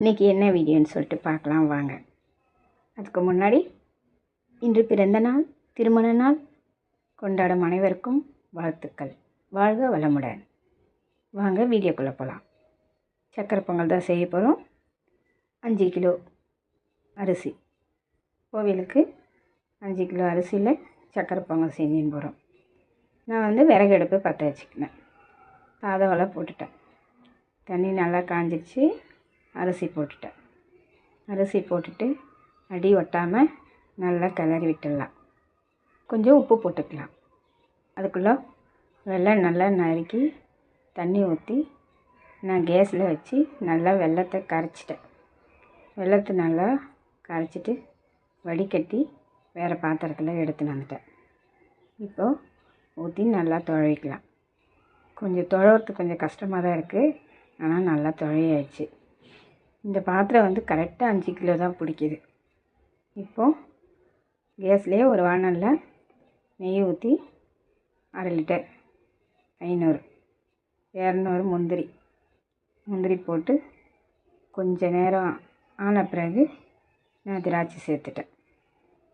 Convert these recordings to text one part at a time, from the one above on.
இன்றைக்கி என்ன வீடியோன்னு சொல்லிட்டு பார்க்கலாம் வாங்க. அதுக்கு முன்னாடி இன்று பிறந்த நாள், திருமண நாள் கொண்டாடும் அனைவருக்கும் வாழ்த்துக்கள். வாழ்க வளமுடன். வாங்க வீடியோக்குள்ளே போகலாம். சக்கரை பொங்கல் தான் செய்ய போகிறோம். 5 கிலோ அரிசி, கோவிலுக்கு 5 கிலோ அரிசியில் சக்கரை பொங்கல் செஞ்சுன்னு போகிறோம். நான் விறகு அடுப்பு பற்ற வச்சுக்கினேன். சாதவெல்லாம் போட்டுட்டேன். தண்ணி நல்லா காஞ்சிடுச்சு. அரிசி போட்டுட்டு அடி ஒட்டாமல் நல்லா கிளறி விட்டுடலாம். கொஞ்சம் உப்பு போட்டுக்கலாம். அதுக்குள்ளே வெல்லம் நல்லா நறுக்கி தண்ணி ஊற்றி நான் கேஸில் வச்சு நல்லா வெல்லத்தை கரைச்சிட்டேன். வெல்லத்தை நல்லா கரைச்சிட்டு வடிகட்டி வேறு பாத்திரத்தில் எடுத்துன்னு வந்துட்டேன். இப்போது ஊற்றி நல்லா துழவிக்கலாம். கொஞ்சம் துழவுறதுக்கு கொஞ்சம் கஷ்டமாக தான் இருக்குது, ஆனால் நல்லா துழையாயிடுச்சு. இந்த பாத்திரம் கரெக்டாக 5 கிலோ தான் பிடிக்கிது. இப்போது கேஸ்லேயே ஒரு வானலில் நெய் ஊற்றி 1/2 லிட்டர் 200 முந்திரி போட்டு கொஞ்சம் நேரம் ஆன பிறகு நான் திராட்சை சேர்த்துட்டேன்.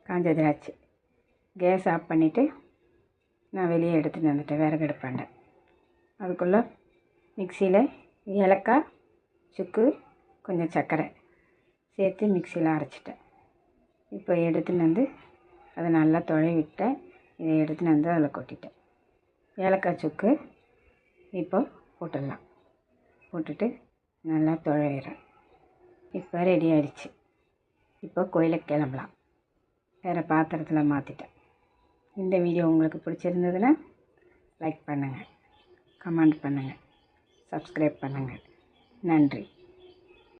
காஞ்ச திராட்சை. கேஸ் ஆஃப் பண்ணிவிட்டு நான் வெளியே எடுத்துகிட்டு வந்துட்டேன் விறகு அடுப்பாண்ட. அதுக்குள்ளே மிக்சியில் ஏலக்காய், சுக்கு, கொஞ்சம் சர்க்கரை சேர்த்து மிக்சியில் அரைச்சிட்டேன். இப்போ எடுத்துன்னு அதை நல்லா துழவிட்டேன். இதை எடுத்துன்னு அதில் கொட்டிட்டேன். ஏலக்காய், சுக்கு இப்போ போட்டுடலாம். போட்டுட்டு நல்லா துழவிறேன். இப்போ ரெடி ஆகிடுச்சு. இப்போ கோயிலுக்கு கிளம்பலாம். வேறு பாத்திரத்தில் மாற்றிட்டேன். இந்த வீடியோ உங்களுக்கு பிடிச்சிருந்ததுன்னா லைக் பண்ணுங்கள், கமெண்ட் பண்ணுங்கள், சப்ஸ்கிரைப் பண்ணுங்கள். நன்றி.